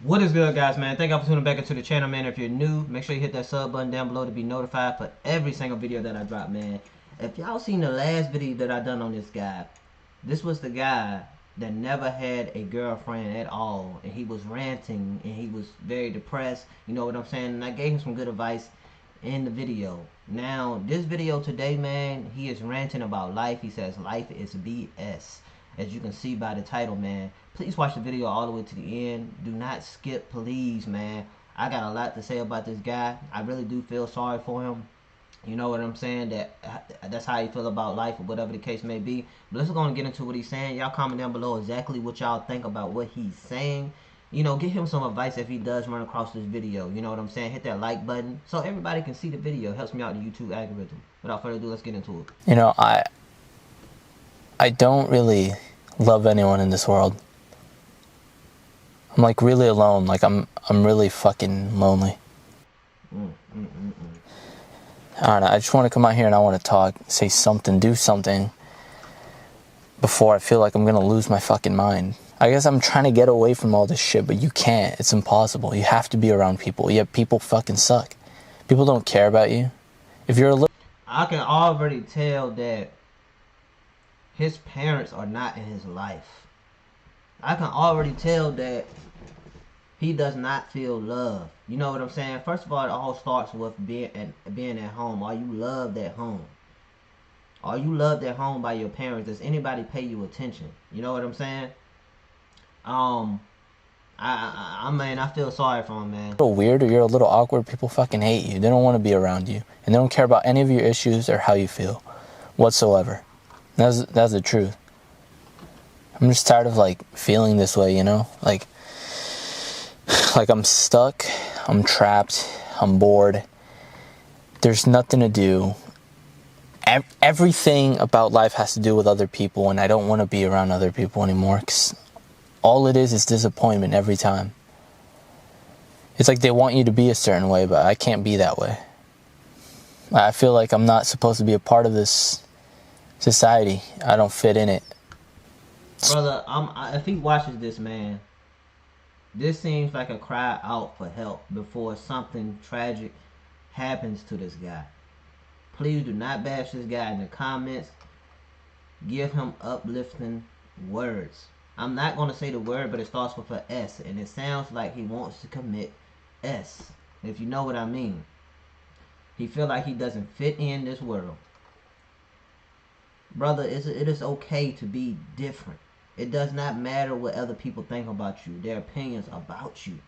What is good, guys, man? Thank y'all for tuning back into the channel, man. If you're new, make sure you hit that sub button down below to be notified for every single video that I drop, man. If y'all seen the last video that I done on this guy, this was the guy that never had a girlfriend at all, and he was ranting and he was very depressed, you know what I'm saying? And I gave him some good advice in the video. Now this video today, man, he is ranting about life. He says life is BS, as you can see by the title, man. Please watch the video all the way to the end. Do not skip, please, man. I got a lot to say about this guy. I really do feel sorry for him. You know what I'm saying? That's how you feel about life or whatever the case may be. But let's go and get into what he's saying. Y'all comment down below exactly what y'all think about what he's saying. You know, give him some advice if he does run across this video. You know what I'm saying? Hit that like button so everybody can see the video. It helps me out in the YouTube algorithm. Without further ado, let's get into it. You know, I don't really love anyone in this world. I'm like really alone. Like I'm really fucking lonely. I don't know. I just want to come out here and I want to talk, say something, do something before I feel like I'm gonna lose my fucking mind. I guess I'm trying to get away from all this shit, but you can't. It's impossible. You have to be around people. Yet people fucking suck. People don't care about you. If you're a little... I can already tell that his parents are not in his life. I can already tell that he does not feel love. You know what I'm saying? First of all, it all starts with being at home. Are you loved at home? Are you loved at home by your parents? Does anybody pay you attention? You know what I'm saying? I mean, I feel sorry for him, man. Little weird or you're a little awkward, people fucking hate you. They don't want to be around you. And they don't care about any of your issues or how you feel whatsoever. That's the truth. I'm just tired of like feeling this way, you know? Like I'm stuck, I'm trapped, I'm bored. There's nothing to do. Everything about life has to do with other people, and I don't want to be around other people anymore, because all it is disappointment every time. It's like they want you to be a certain way, but I can't be that way. I feel like I'm not supposed to be a part of this society. I don't fit in it. Brother, if he watches this, man, this seems like a cry out for help before something tragic happens to this guy. Please do not bash this guy in the comments. Give him uplifting words. I'm not going to say the word, but it starts with an S, and it sounds like he wants to commit S, if you know what I mean. He feel like he doesn't fit in this world. Brother, it is okay to be different. It does not matter what other people think about you, their opinions about you.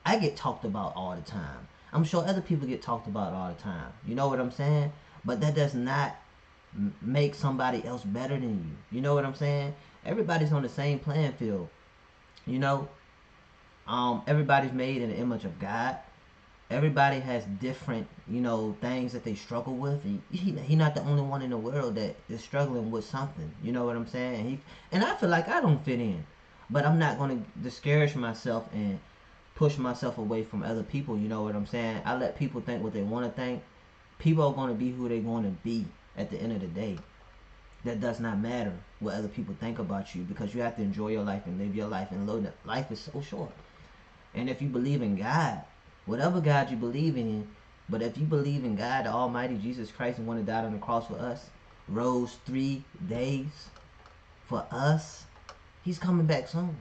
I get talked about all the time. I'm sure other people get talked about all the time. You know what I'm saying? But that does not make somebody else better than you. You know what I'm saying? Everybody's on the same playing field. You know? Everybody's made in the image of God. Everybody has different, you know, things that they struggle with. He not the only one in the world that is struggling with something. You know what I'm saying? And I feel like I don't fit in. But I'm not going to discourage myself and push myself away from other people. You know what I'm saying? I let people think what they want to think. People are going to be who they want to be at the end of the day. That does not matter what other people think about you, because you have to enjoy your life and live your life. And life is so short. And if you believe in God, whatever God you believe in, but if you believe in God, the Almighty Jesus Christ, and one that died on the cross for us, rose 3 days for us, he's coming back soon.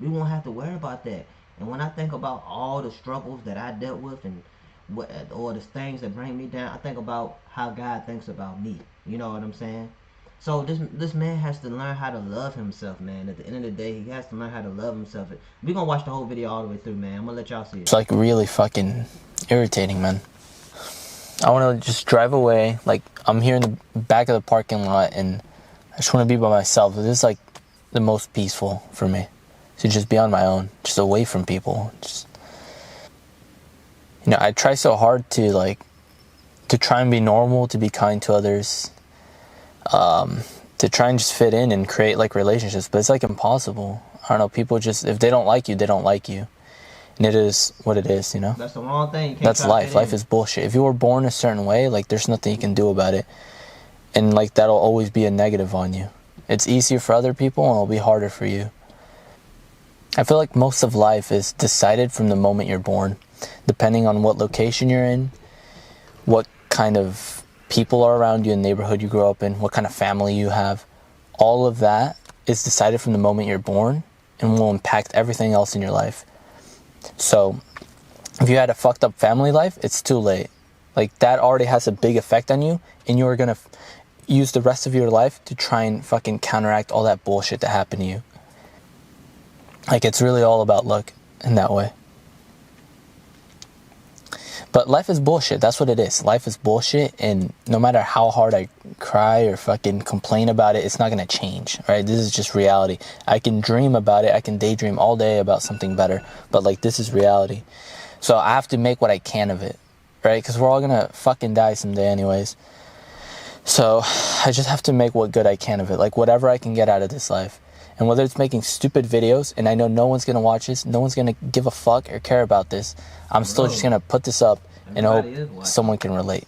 We won't have to worry about that. And when I think about all the struggles that I dealt with and or the things that bring me down, I think about how God thinks about me. You know what I'm saying? So this man has to learn how to love himself, man. At the end of the day, he has to learn how to love himself. We're going to watch the whole video all the way through, man. I'm going to let y'all see it. It's like really fucking irritating, man. I want to just drive away. Like, I'm here in the back of the parking lot, and I just want to be by myself. This is like the most peaceful for me. To just be on my own, just away from people. Just, you know, I try so hard to try and be normal, to be kind to others, to try and just fit in and create like relationships, but it's like impossible. I don't know, people just, if they don't like you, they don't like you. And it is what it is, you know? That's the wrong thing. You can't That's life. Life is bullshit. If you were born a certain way, like there's nothing you can do about it. And like that'll always be a negative on you. It's easier for other people and it'll be harder for you. I feel like most of life is decided from the moment you're born, depending on what location you're in, what kind of people are around you in the neighborhood you grow up in, what kind of family you have. All of that is decided from the moment you're born and will impact everything else in your life. So if you had a fucked up family life, it's too late. Like, that already has a big effect on you, and you're gonna use the rest of your life to try and fucking counteract all that bullshit that happened to you. Like, it's really all about luck in that way. But life is bullshit. That's what it is. Life is bullshit, and no matter how hard I cry or fucking complain about it, it's not gonna change, right? This is just reality. I can dream about it. I can daydream all day about something better, but like, this is reality. So I have to make what I can of it, right? Because we're all gonna fucking die someday anyways. So I just have to make what good I can of it, like whatever I can get out of this life. And whether it's making stupid videos, and I know no one's gonna watch this, no one's gonna give a fuck or care about this, I'm still just gonna put this up and hope someone can relate.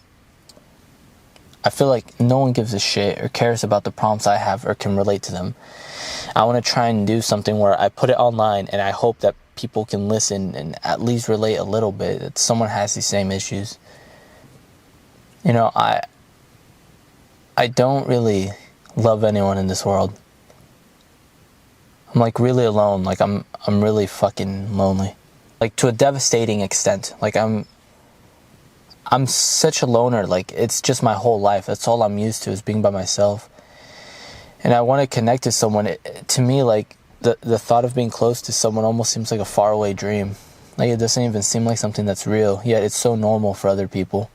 I feel like no one gives a shit or cares about the problems I have or can relate to them. I want to try and do something where I put it online and I hope that people can listen and at least relate a little bit, that someone has these same issues. You know, I don't really love anyone in this world. I'm like really alone. Like I'm really fucking lonely. Like to a devastating extent. Like I'm such a loner. Like it's just my whole life. That's all I'm used to, is being by myself. And I want to connect to someone. To me, like the thought of being close to someone almost seems like a faraway dream. Like it doesn't even seem like something that's real. Yet it's so normal for other people.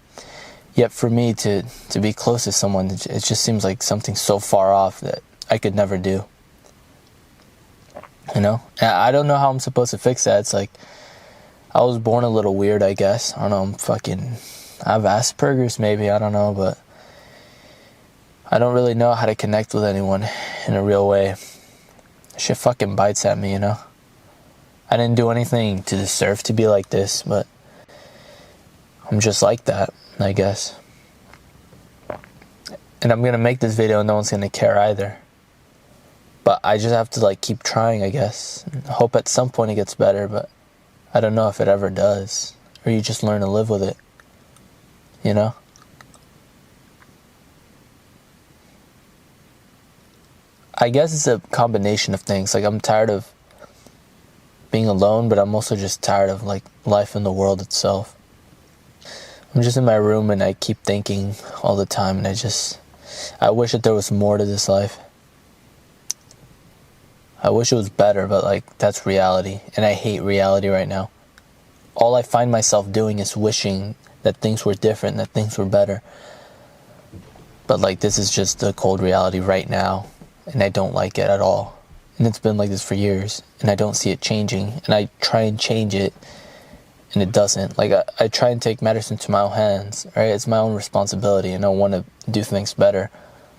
Yet for me to be close to someone, it just seems like something so far off that I could never do. You know? And I don't know how I'm supposed to fix that. It's like, I was born a little weird, I guess. I don't know, I have Asperger's maybe, I don't know, but I don't really know how to connect with anyone in a real way. Shit fucking bites at me, you know? I didn't do anything to deserve to be like this, but I'm just like that, I guess. And I'm gonna make this video and no one's gonna care either. But I just have to like keep trying, I guess. And hope at some point it gets better, but I don't know if it ever does. Or you just learn to live with it. You know? I guess it's a combination of things. Like I'm tired of being alone, but I'm also just tired of like life in the world itself. I'm just in my room and I keep thinking all the time, and I wish that there was more to this life. I wish it was better, but like that's reality, and I hate reality right now. All I find myself doing is wishing that things were different, that things were better. But like this is just the cold reality right now, and I don't like it at all. And it's been like this for years, and I don't see it changing, and I try and change it, and it doesn't. Like I try and take matters into my own hands, right? It's my own responsibility, and I want to do things better.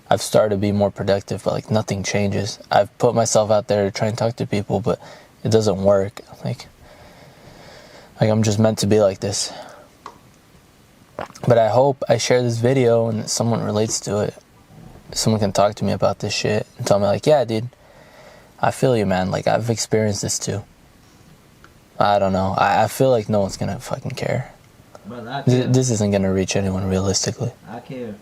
I've started to be more productive, but like nothing changes. I've put myself out there to try and talk to people, but it doesn't work. Like I'm just meant to be like this. But I hope I share this video and someone relates to it. Someone can talk to me about this shit and tell me like, yeah, dude, I feel you, man. Like I've experienced this too. I don't know. I feel like no one's gonna fucking care. Brother, I care. This isn't gonna reach anyone realistically. I care.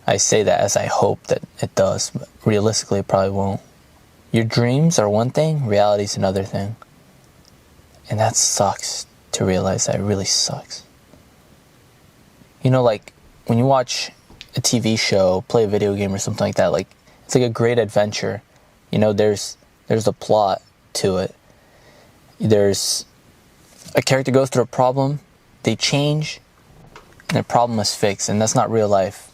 I say that as I hope that it does, but realistically it probably won't. Your dreams are one thing, reality's another thing. And that sucks to realize. That really sucks. You know, like when you watch a TV show, play a video game or something like that, like it's like a great adventure. You know, there's a plot to it. There's a character goes through a problem, they change, and their problem is fixed, and that's not real life.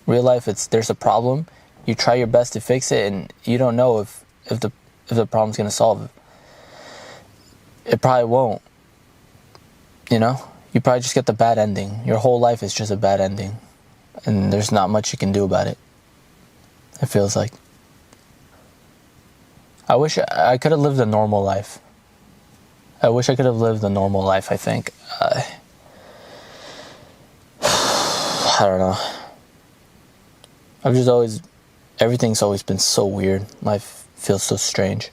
Real life, there's a problem, you try your best to fix it, and you don't know if the problem's gonna solve it. It probably won't. You know? You probably just get the bad ending. Your whole life is just a bad ending. And there's not much you can do about it. It feels like. I wish I could have lived a normal life. I wish I could have lived a normal life, I think. I don't know. Everything's always been so weird. Life feels so strange.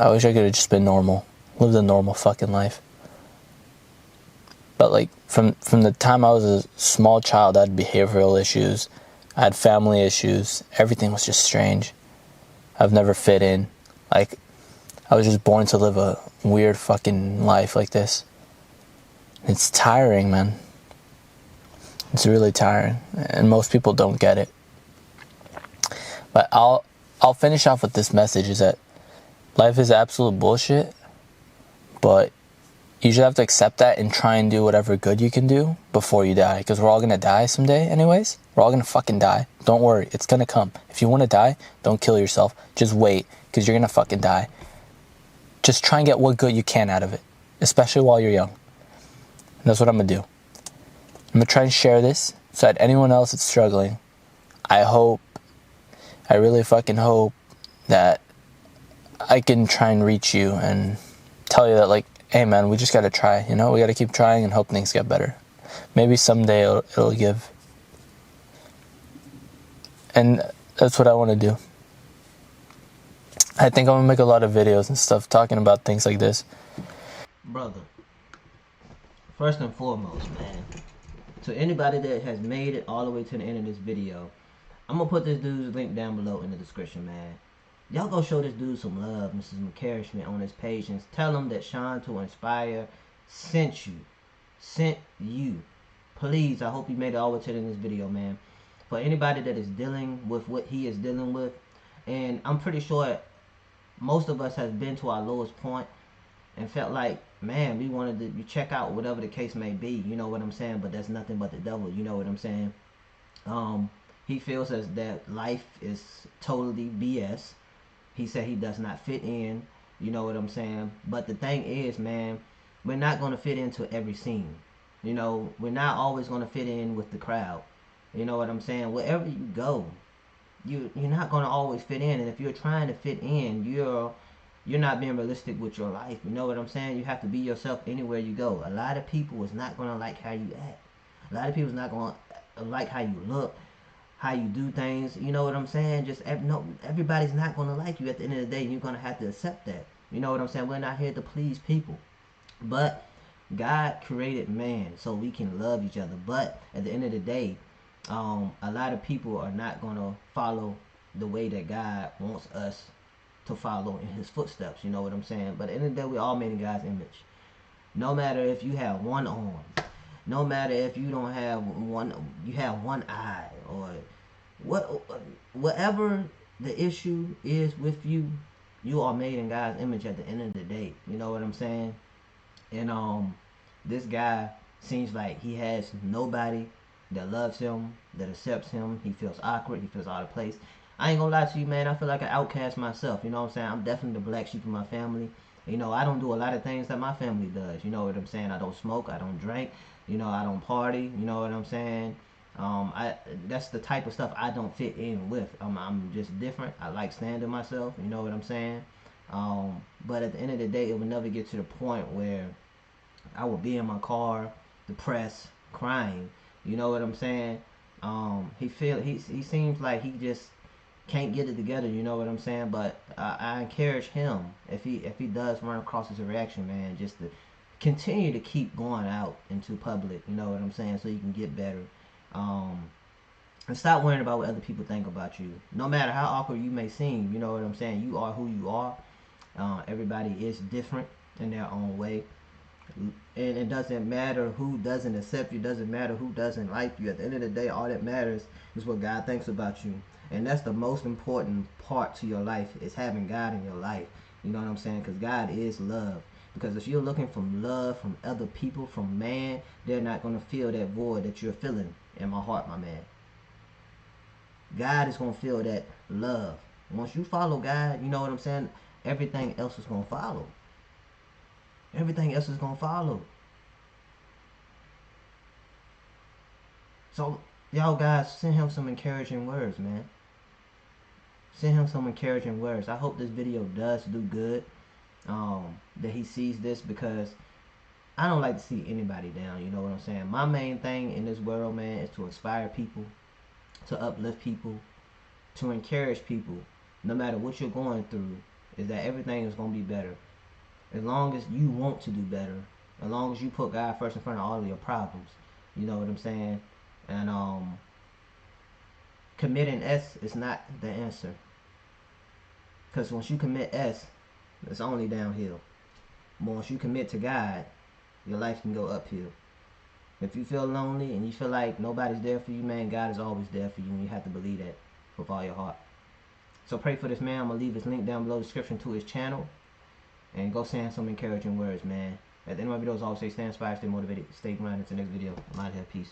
I wish I could have just been normal, lived a normal fucking life. But like from the time I was a small child, I had behavioral issues, I had family issues. Everything was just strange. I've never fit in. Like, I was just born to live a weird fucking life like this. It's tiring, man. It's really tiring, and most people don't get it. But I'll finish off with this message: is that life is absolute bullshit, but you should have to accept that and try and do whatever good you can do before you die, because we're all gonna die someday anyways. We're all gonna fucking die. Don't worry, it's gonna come. If you want to die, don't kill yourself. Just wait, because you're gonna fucking die. Just try and get what good you can out of it, especially while you're young. And that's what I'm gonna do. I'm gonna try and share this so that anyone else that's struggling, I really fucking hope that I can try and reach you and tell you that, like, hey man, we just gotta try, you know? We gotta keep trying and hope things get better. Maybe someday it'll give. And that's what I want to do. I think I'm gonna make a lot of videos and stuff talking about things like this. Brother, first and foremost, man, to anybody that has made it all the way to the end of this video, I'm gonna put this dude's link down below in the description, man. Y'all go show this dude some love and some encouragement on his page, and tell him that Shawn to Inspire sent you. Please, I hope you made it all the way to the end of this video, man. For anybody that is dealing with what he is dealing with, and I'm pretty sure most of us has been to our lowest point and felt like, man, we wanted to check out whatever the case may be, you know what I'm saying? But that's nothing but the devil, you know what I'm saying? He feels as that life is totally BS. He said he does not fit in, you know what I'm saying? But the thing is, man, we're not going to fit into every scene. You know, we're not always going to fit in with the crowd. You know what I'm saying? Wherever you go, you're not going to always fit in. And if you're trying to fit in, you're not being realistic with your life. You know what I'm saying? You have to be yourself anywhere you go. A lot of people is not going to like how you act. A lot of people is not going to like how you look, how you do things. You know what I'm saying? No, everybody's not going to like you at the end of the day. You're going to have to accept that. You know what I'm saying? We're not here to please people. But God created man so we can love each other. But at the end of the day, a lot of people are not going to follow the way that God wants us to follow in his footsteps. You know what I'm saying? But at the end of the day, we all made in God's image. No matter if you have one arm, no matter if you don't have one, you have one eye, or whatever the issue is with you, you are made in God's image at the end of the day. You know what I'm saying? And this guy seems like he has nobody that loves him, that accepts him. He feels awkward. He feels out of place. I ain't gonna lie to you, man. I feel like an outcast myself. You know what I'm saying? I'm definitely the black sheep of my family. You know, I don't do a lot of things that my family does. You know what I'm saying? I don't smoke. I don't drink. You know, I don't party. You know what I'm saying? I That's the type of stuff I don't fit in with. I'm just different. I like staying to myself. You know what I'm saying? But at the end of the day, it will never get to the point where I would be in my car, depressed, crying. You know what I'm saying? He seems like he just can't get it together. You know what I'm saying? But I encourage him, if he does run across his reaction, man, just to continue to keep going out into public. You know what I'm saying? So you can get better. Um, and stop worrying about what other people think about you. No matter how awkward you may seem, you know what I'm saying? You are who you are. Everybody is different in their own way. And it doesn't matter who doesn't accept you, doesn't matter who doesn't like you. At the end of the day, all that matters is what God thinks about you. And that's the most important part to your life, is having God in your life. You know what I'm saying? Because God is love. Because if you're looking for love from other people, from man, they're not going to feel that void that you're feeling in my heart, my man. God is going to feel that love. Once you follow God, you know what I'm saying? Everything else is going to follow. Everything else is going to follow. So, y'all guys, send him some encouraging words, man. Send him some encouraging words. I hope this video does do good. That he sees this, because I don't like to see anybody down. You know what I'm saying? My main thing in this world, man, is to inspire people, to uplift people, to encourage people. No matter what you're going through, is that everything is gonna be better as long as you want to do better. As long as you put God first in front of all of your problems. You know what I'm saying? And committing S is not the answer. Because once you commit S, it's only downhill. But once you commit to God, your life can go uphill. If you feel lonely and you feel like nobody's there for you, man, God is always there for you, and you have to believe that with all your heart. So pray for this man. I'm going to leave his link down below the description to his channel. And go send some encouraging words, man. At the end of my videos, I always say stay inspired, stay motivated, stay grounded. Until the next video, I'm out of here. Peace.